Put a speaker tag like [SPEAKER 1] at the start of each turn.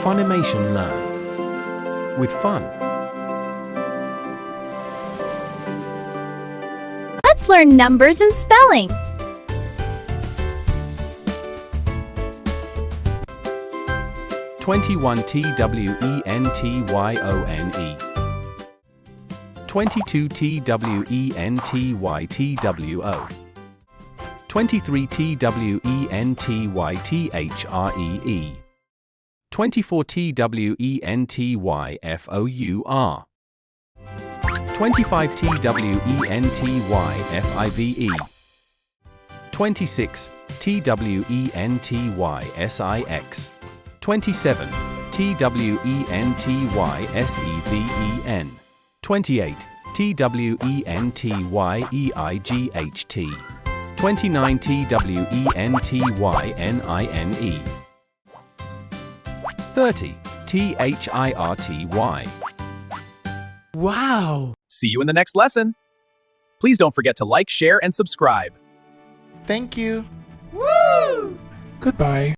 [SPEAKER 1] Funimation Learn. With fun.
[SPEAKER 2] Let's learn numbers and spelling.
[SPEAKER 1] 21 TWENTYONE 22 TWENTYTWO 23 TWENTYTHREE 24 TWENTYFOUR 25 TWENTYFIVE 26 TWENTYSIX 27 TWENTYSEVEN 28 TWENTYEIGHT 29 TWENTYNINE 30 THIRTY.
[SPEAKER 3] Wow!
[SPEAKER 4] See you in the next lesson. Please don't forget to like, share, and subscribe.
[SPEAKER 5] Thank you.
[SPEAKER 3] Woo!
[SPEAKER 6] Goodbye.